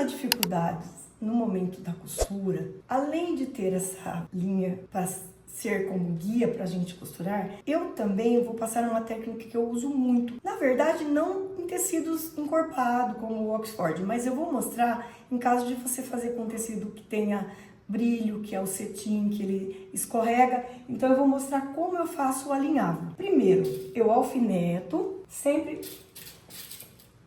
dificuldades no momento da costura, além de ter essa linha para ser como guia para a gente costurar, eu também vou passar uma técnica que eu uso muito. Na verdade, não em tecidos encorpados como o Oxford, mas eu vou mostrar em caso de você fazer com tecido que tenha brilho, que é o cetim, que ele escorrega. Então eu vou mostrar como eu faço o alinhavo. Primeiro, eu alfineto, sempre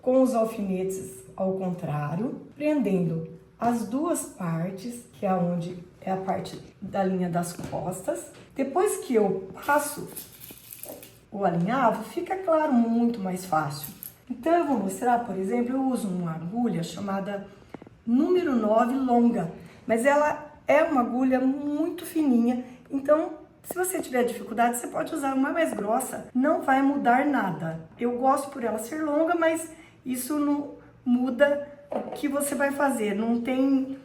com os alfinetes ao contrário, prendendo as duas partes, que é onde é a parte da linha das costas. Depois que eu passo o alinhavo, fica claro, muito mais fácil. Então eu vou mostrar, por exemplo, eu uso uma agulha chamada número 9 longa, mas ela é uma agulha muito fininha, então se você tiver dificuldade, você pode usar uma mais grossa, não vai mudar nada. Eu gosto por ela ser longa, mas isso não muda o que você vai fazer, não tem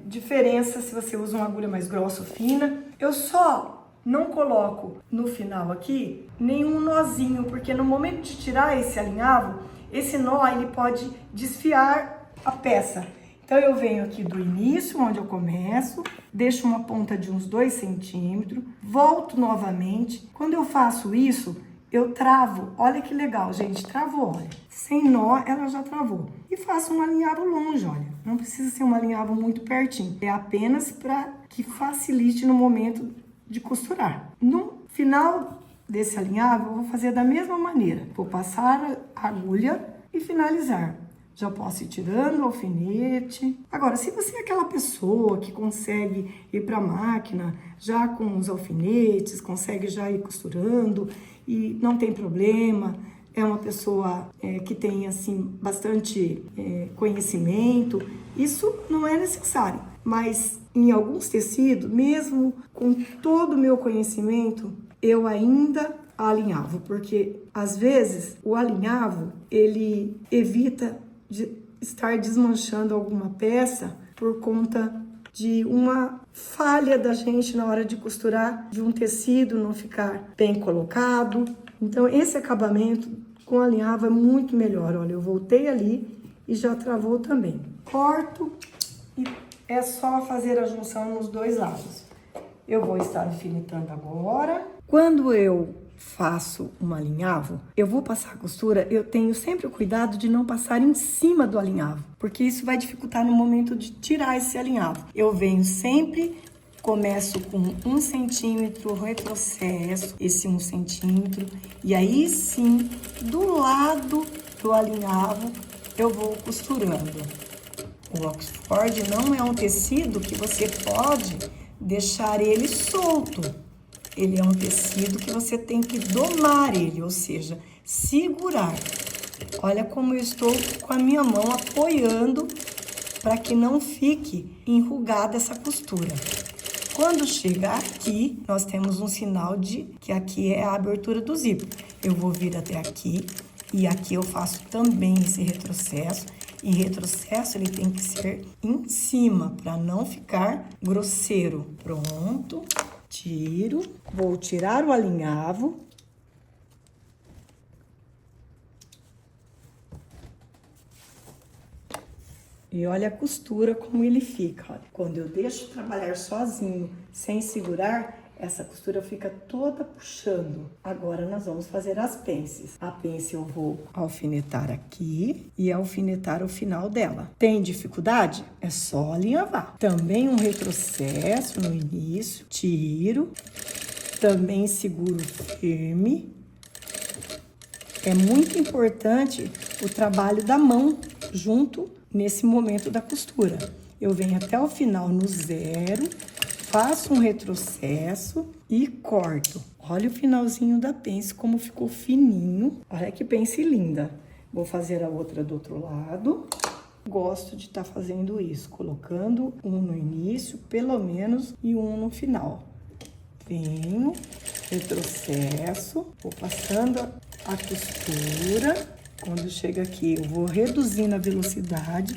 diferença se você usa uma agulha mais grossa ou fina. Eu só não coloco no final aqui nenhum nozinho, porque no momento de tirar esse alinhavo, esse nó ele pode desfiar a peça. Então eu venho aqui do início, onde eu começo, deixo uma ponta de uns 2 centímetros, volto novamente. Quando eu faço isso, eu travo. Olha que legal, gente, travou, olha. Sem nó, ela já travou. E faço um alinhavo longe, olha. Não precisa ser um alinhavo muito pertinho. É apenas para que facilite no momento de costurar. No final desse alinhavo, eu vou fazer da mesma maneira. Vou passar a agulha e finalizar. Já posso ir tirando o alfinete. Agora, se você é aquela pessoa que consegue ir para a máquina já com os alfinetes, consegue já ir costurando e não tem problema, é uma pessoa que tem assim bastante conhecimento, isso não é necessário. Mas em alguns tecidos, mesmo com todo o meu conhecimento, eu ainda alinhavo, porque às vezes o alinhavo ele evita de estar desmanchando alguma peça por conta de uma falha da gente na hora de costurar, de um tecido não ficar bem colocado. Então esse acabamento com alinhavo é muito melhor. Olha, eu voltei ali e já travou também. Corto e é só fazer a junção nos dois lados. Eu vou estar alfinetando agora. Quando eu faço um alinhavo, eu vou passar a costura, eu tenho sempre o cuidado de não passar em cima do alinhavo, porque isso vai dificultar no momento de tirar esse alinhavo. Eu venho sempre, começo com 1 centímetro, retrocesso esse 1 centímetro, e aí sim, do lado do alinhavo, eu vou costurando. O Oxford não é um tecido que você pode deixar ele solto. Ele é um tecido que você tem que domar ele, ou seja, segurar. Olha como eu estou com a minha mão apoiando para que não fique enrugada essa costura. Quando chegar aqui, nós temos um sinal de que aqui é a abertura do zíper. Eu vou vir até aqui e aqui eu faço também esse retrocesso. E retrocesso ele tem que ser em cima para não ficar grosseiro. Pronto. Tiro, vou tirar o alinhavo. E olha a costura como ele fica, olha. Quando eu deixo trabalhar sozinho, sem segurar, essa costura fica toda puxando. Agora nós vamos fazer as pences. A pence eu vou alfinetar aqui e alfinetar o final dela. Tem dificuldade? É só alinhavar. Também um retrocesso no início, tiro, também seguro firme. É muito importante o trabalho da mão junto nesse momento da costura. Eu venho até o final no zero, faço um retrocesso e corto. Olha o finalzinho da pence, como ficou fininho. Olha que pence linda. Vou fazer a outra do outro lado. Gosto de estar fazendo isso, colocando um no início, pelo menos, e um no final. Venho, retrocesso, vou passando a costura. Quando chega aqui, eu vou reduzindo a velocidade.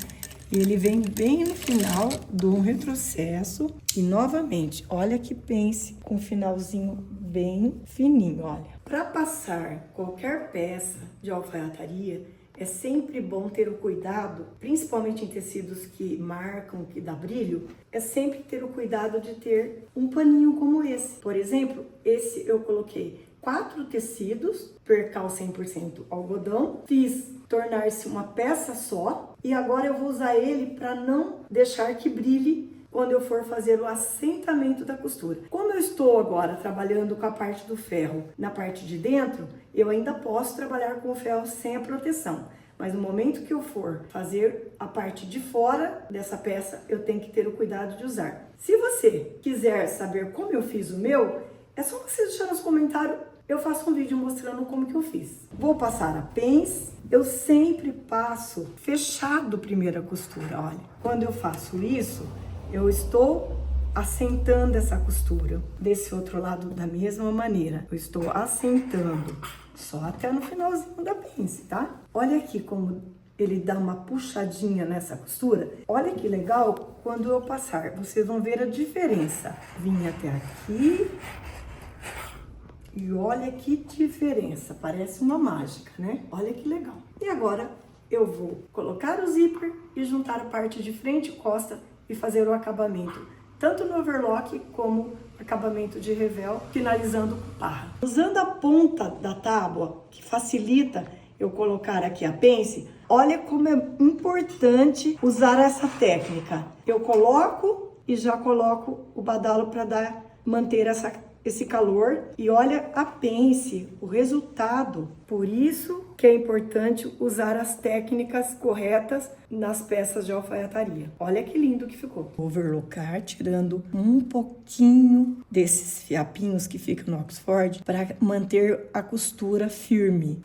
E ele vem bem no final, dou um retrocesso e novamente, olha que pence com finalzinho bem fininho, olha. Para passar qualquer peça de alfaiataria, é sempre bom ter o cuidado, principalmente em tecidos que marcam, que dá brilho, é sempre ter o cuidado de ter um paninho como esse. Por exemplo, esse eu coloquei 4 tecidos, percal 100% algodão, fiz tornar-se uma peça só e agora eu vou usar ele para não deixar que brilhe quando eu for fazer o assentamento da costura. Como eu estou agora trabalhando com a parte do ferro na parte de dentro, eu ainda posso trabalhar com o ferro sem a proteção. Mas no momento que eu for fazer a parte de fora dessa peça, eu tenho que ter o cuidado de usar. Se você quiser saber como eu fiz o meu, é só você deixar nos comentários, eu faço um vídeo mostrando como que eu fiz. Vou passar a pence, eu sempre passo fechado primeiro a costura, olha. Quando eu faço isso, eu estou assentando essa costura. Desse outro lado, da mesma maneira, eu estou assentando só até no finalzinho da pence, tá? Olha aqui como ele dá uma puxadinha nessa costura. Olha que legal, quando eu passar, vocês vão ver a diferença. Vim até aqui e olha que diferença, parece uma mágica, né? Olha que legal. E agora eu vou colocar o zíper e juntar a parte de frente e costa e fazer o acabamento, tanto no overlock como acabamento de revel, finalizando com barra. Usando a ponta da tábua, que facilita eu colocar aqui a pence, olha como é importante usar essa técnica. Eu coloco e já coloco o badalo para manter esse calor e olha a pence, o resultado. Por isso que é importante usar as técnicas corretas nas peças de alfaiataria. Olha que lindo que ficou. Vou overlocar, tirando um pouquinho desses fiapinhos que ficam no Oxford para manter a costura firme.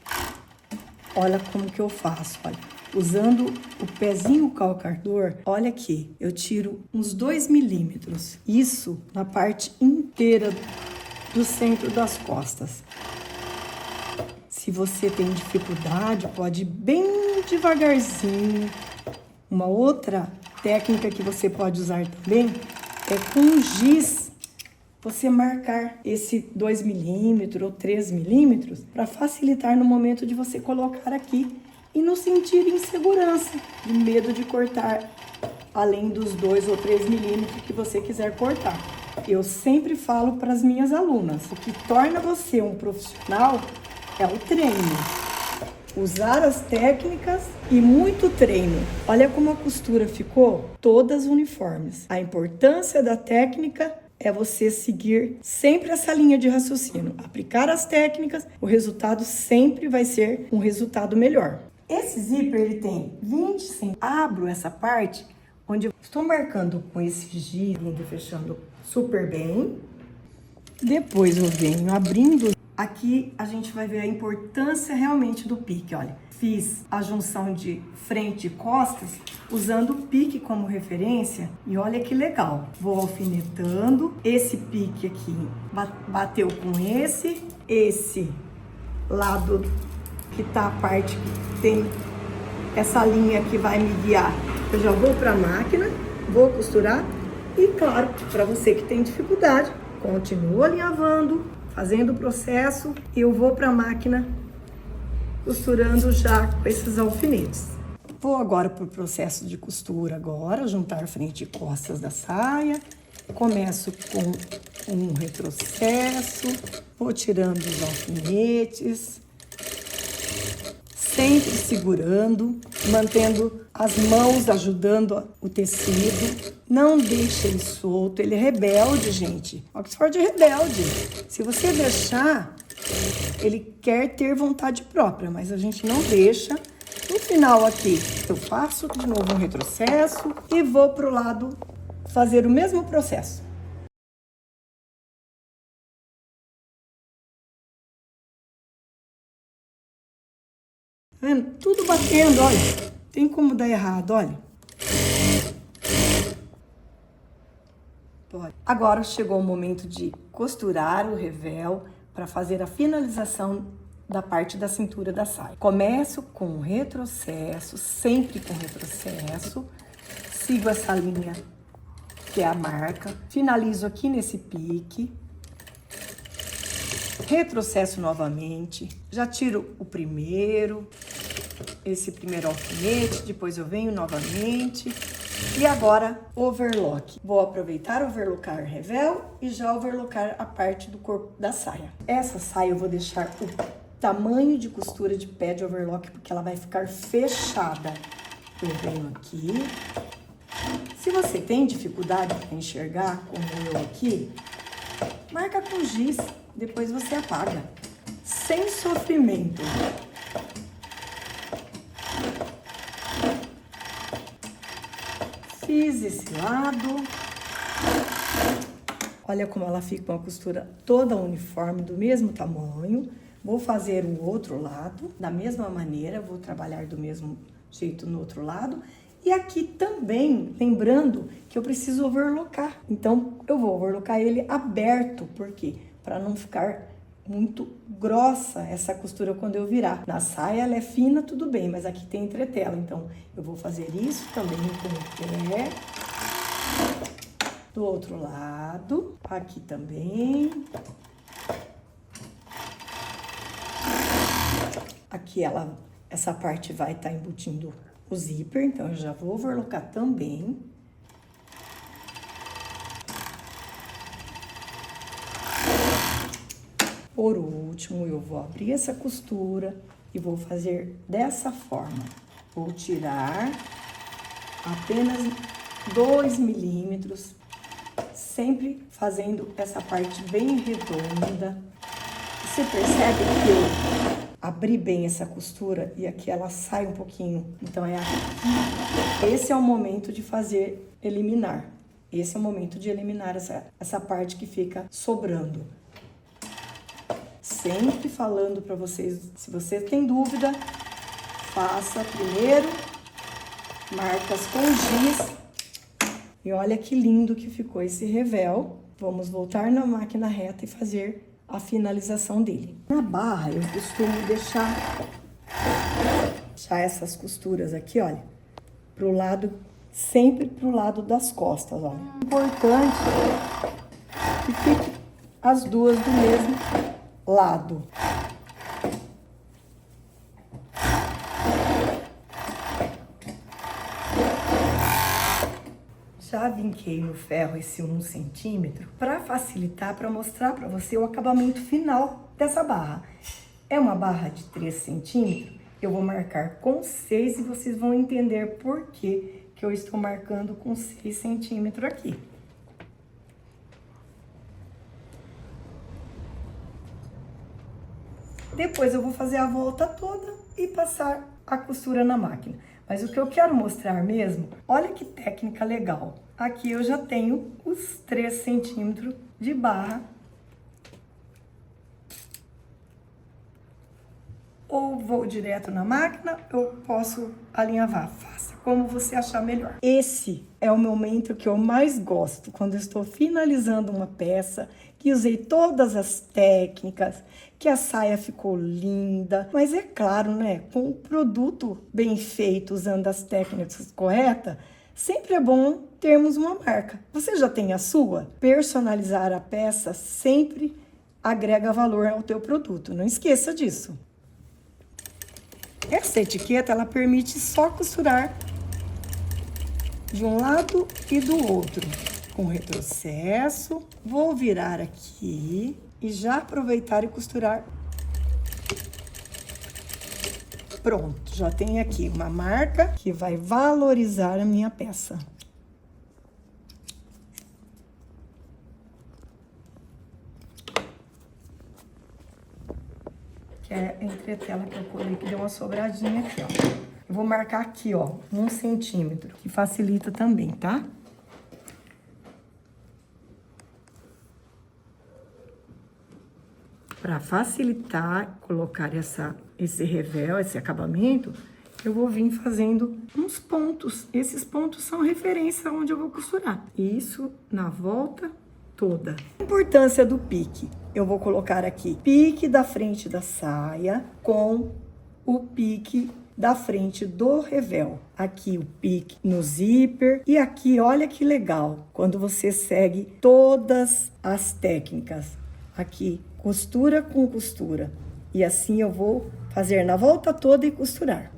Olha como que eu faço, olha. Usando o pezinho calcador, olha aqui, eu tiro uns 2 milímetros. Isso na parte inteira do centro das costas. Se você tem dificuldade, pode ir bem devagarzinho. Uma outra técnica que você pode usar também é com giz. Você marcar esse 2 milímetros ou 3 milímetros para facilitar no momento de você colocar aqui e não sentir insegurança, de medo de cortar além dos 2 ou 3 milímetros que você quiser cortar. Eu sempre falo para as minhas alunas, o que torna você um profissional é o treino. Usar as técnicas e muito treino. Olha como a costura ficou, todas uniformes. A importância da técnica é você seguir sempre essa linha de raciocínio. Aplicar as técnicas, o resultado sempre vai ser um resultado melhor. Esse zíper, ele tem 20 centímetros. Abro essa parte onde eu estou marcando com esse giz, indo fechando super bem. Depois eu venho abrindo. Aqui a gente vai ver a importância realmente do pique, olha. Fiz a junção de frente e costas usando o pique como referência e olha que legal. Vou alfinetando, esse pique aqui bateu com esse lado que tá a parte que tem essa linha que vai me guiar. Eu já vou para a máquina, vou costurar e claro, para você que tem dificuldade, continua alinhavando, fazendo o processo e eu vou para a máquina costurando já com esses alfinetes. Vou agora para o processo de costura agora, juntar frente e costas da saia. Começo com um retrocesso, vou tirando os alfinetes, sempre segurando, mantendo as mãos ajudando o tecido. Não deixe ele solto, ele é rebelde, gente. Oxford é rebelde. Se você deixar, ele quer ter vontade própria, mas a gente não deixa. No final aqui, eu faço de novo um retrocesso e vou pro lado fazer o mesmo processo. Tá vendo? Tudo batendo, olha. Tem como dar errado, olha. Pode. Agora chegou o momento de costurar o revel para fazer a finalização da parte da cintura da saia. Começo com retrocesso, sempre com retrocesso. Sigo essa linha que é a marca. Finalizo aqui nesse pique. Retrocesso novamente. Já tiro o primeiro. esse primeiro alfinete, depois eu venho novamente. E agora, overlock. Vou aproveitar o overlocar revel e já overlocar a parte do corpo da saia. Essa saia eu vou deixar o tamanho de costura de pé de overlock, porque ela vai ficar fechada. Eu venho aqui. Se você tem dificuldade para enxergar, como eu aqui, marca com giz, depois você apaga. Sem sofrimento. Fiz esse lado. Olha como ela fica com a costura toda uniforme, do mesmo tamanho. Vou fazer o outro lado da mesma maneira, vou trabalhar do mesmo jeito no outro lado. E aqui também, lembrando que eu preciso overlocar. Então, eu vou overlocar ele aberto, por quê? Para não ficar muito grossa essa costura quando eu virar. Na saia ela é fina, tudo bem, mas aqui tem entretela. Então, eu vou fazer isso também com o pé. Do outro lado, aqui também. Aqui essa parte vai estar embutindo o zíper, então eu já vou overlocar também. Por último, eu vou abrir essa costura e vou fazer dessa forma. Vou tirar apenas 2 milímetros, sempre fazendo essa parte bem redonda. Você percebe que eu abri bem essa costura e aqui ela sai um pouquinho. Então, é aqui. Esse é o momento de eliminar. Esse é o momento de eliminar essa parte que fica sobrando. Sempre falando para vocês, se você tem dúvida, faça primeiro marcas com giz. E olha que lindo que ficou esse revel. Vamos voltar na máquina reta e fazer a finalização dele. Na barra, eu costumo deixar essas costuras aqui, olha, pro lado, sempre pro lado das costas, olha. Importante que fique as duas do mesmo lado. Já vinquei no ferro esse 1 centímetro para facilitar, para mostrar para você o acabamento final dessa barra. É uma barra de 3 centímetros, eu vou marcar com 6 e vocês vão entender por que eu estou marcando com 6 centímetros aqui. Depois eu vou fazer a volta toda e passar a costura na máquina. Mas o que eu quero mostrar mesmo, olha que técnica legal. Aqui eu já tenho os 3 centímetros de barra. Ou vou direto na máquina, eu posso alinhavar. Faça como você achar melhor. Esse é o momento que eu mais gosto, quando eu estou finalizando uma peça, que usei todas as técnicas, que a saia ficou linda. Mas é claro, né, com o produto bem feito, usando as técnicas corretas, sempre é bom termos uma marca. Você já tem a sua? Personalizar a peça sempre agrega valor ao teu produto, não esqueça disso. Essa etiqueta, ela permite só costurar de um lado e do outro. Com retrocesso, vou virar aqui e já aproveitar e costurar. Pronto, já tem aqui uma marca que vai valorizar a minha peça. Que é a entretela que eu colei, que deu uma sobradinha aqui, ó. Eu vou marcar aqui, ó, 1 centímetro, que facilita também, tá? Para facilitar colocar esse revel, esse acabamento, eu vou vir fazendo uns pontos. Esses pontos são referência onde eu vou costurar. Isso na volta toda. A importância do pique. Eu vou colocar aqui pique da frente da saia com o pique da frente do revel. Aqui o pique no zíper. E aqui, olha que legal, quando você segue todas as técnicas. Aqui, costura com costura. E assim eu vou fazer na volta toda e costurar.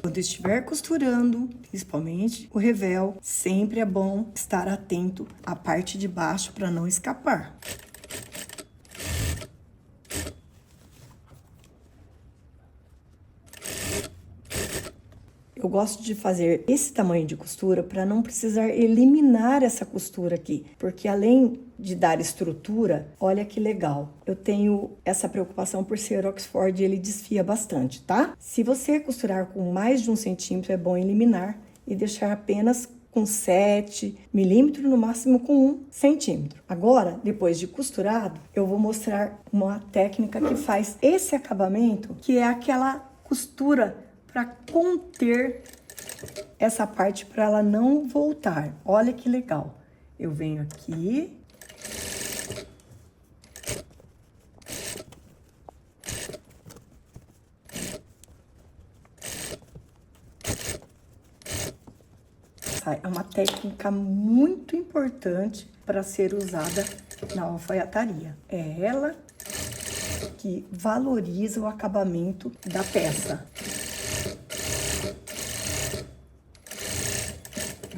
Quando estiver costurando, principalmente o revel, sempre é bom estar atento à parte de baixo para não escapar. Eu gosto de fazer esse tamanho de costura para não precisar eliminar essa costura aqui, porque além de dar estrutura, olha que legal. Eu tenho essa preocupação por ser Oxford, ele desfia bastante, tá? Se você costurar com mais de 1 centímetro, é bom eliminar e deixar apenas com 7 milímetros, no máximo com 1 centímetro. Agora, depois de costurado, eu vou mostrar uma técnica que faz esse acabamento, que é aquela costura para conter essa parte para ela não voltar. Olha que legal. Eu venho aqui. É uma técnica muito importante para ser usada na alfaiataria. É ela que valoriza o acabamento da peça.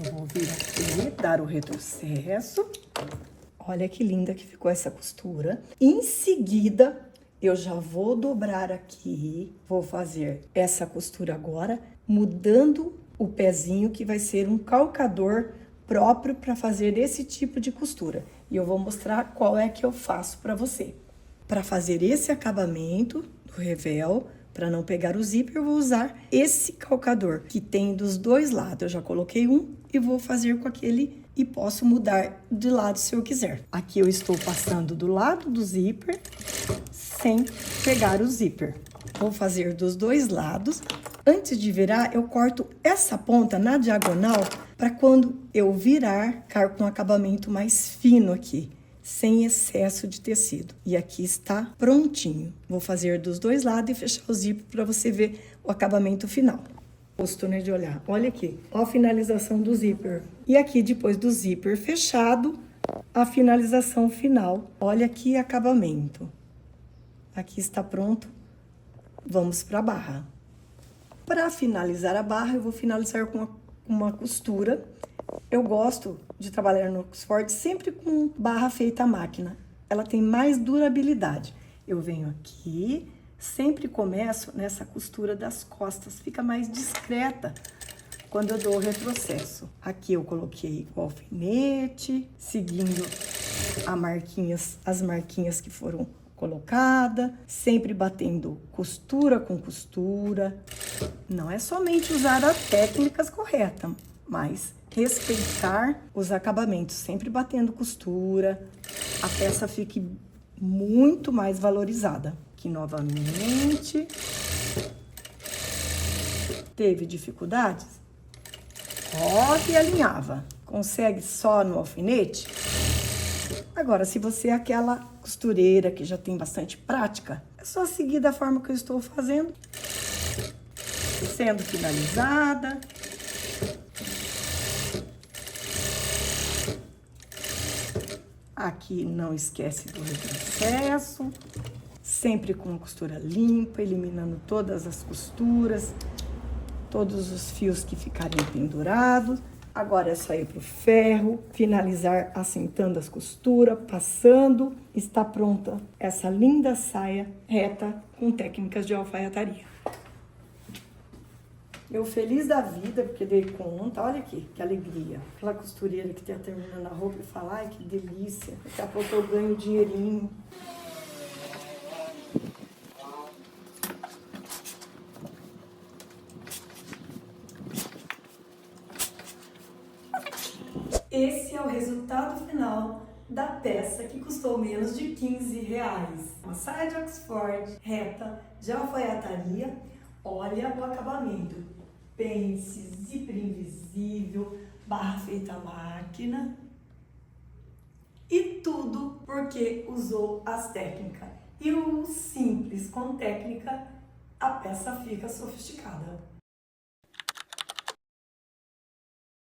Eu vou vir aqui, dar o retrocesso. Olha que linda que ficou essa costura. Em seguida, eu já vou dobrar aqui. Vou fazer essa costura agora, mudando o pezinho, que vai ser um calcador próprio para fazer esse tipo de costura. E eu vou mostrar qual é que eu faço para você. Para fazer esse acabamento do revel, para não pegar o zíper, eu vou usar esse calcador que tem dos dois lados. Eu já coloquei um e vou fazer com aquele e posso mudar de lado se eu quiser. Aqui eu estou passando do lado do zíper sem pegar o zíper. Vou fazer dos dois lados. Antes de virar, eu corto essa ponta na diagonal para quando eu virar, ficar com um acabamento mais fino aqui, sem excesso de tecido. E aqui está prontinho. Vou fazer dos dois lados e fechar o zíper para você ver o acabamento final. Gosto, né, de olhar. Olha aqui, ó a finalização do zíper. E aqui, depois do zíper fechado, a finalização final. Olha que acabamento. Aqui está pronto. Vamos para a barra. Para finalizar a barra, eu vou finalizar com uma costura. Eu gosto de trabalhar no Oxford sempre com barra feita à máquina. Ela tem mais durabilidade. Eu venho aqui, sempre começo nessa costura das costas. Fica mais discreta quando eu dou o retrocesso. Aqui eu coloquei o alfinete, seguindo as marquinhas que foram colocada, sempre batendo costura com costura. Não é somente usar as técnicas corretas, mas respeitar os acabamentos, sempre batendo costura. A peça fique muito mais valorizada. Aqui novamente. Teve dificuldades? Corta e alinhava. Consegue só no alfinete? Agora, se você é aquela costureira que já tem bastante prática, é só seguir da forma que eu estou fazendo. Sendo finalizada. Aqui não esquece do retrocesso. Sempre com a costura limpa, eliminando todas as costuras, todos os fios que ficarem pendurados. Agora é só ir pro ferro, finalizar assentando as costuras, passando. Está pronta essa linda saia reta com técnicas de alfaiataria. Eu feliz da vida, porque dei conta. Olha aqui, que alegria. Aquela costureira que tá terminando a roupa e fala, ai, que delícia. Daqui a pouco eu ganho dinheirinho. Esse é o resultado final da peça que custou menos de R$15. Uma saia de Oxford reta de alfaiataria. Olha o acabamento. Pence, zíper invisível, barra feita à máquina. E tudo porque usou as técnicas. E o simples com técnica, a peça fica sofisticada.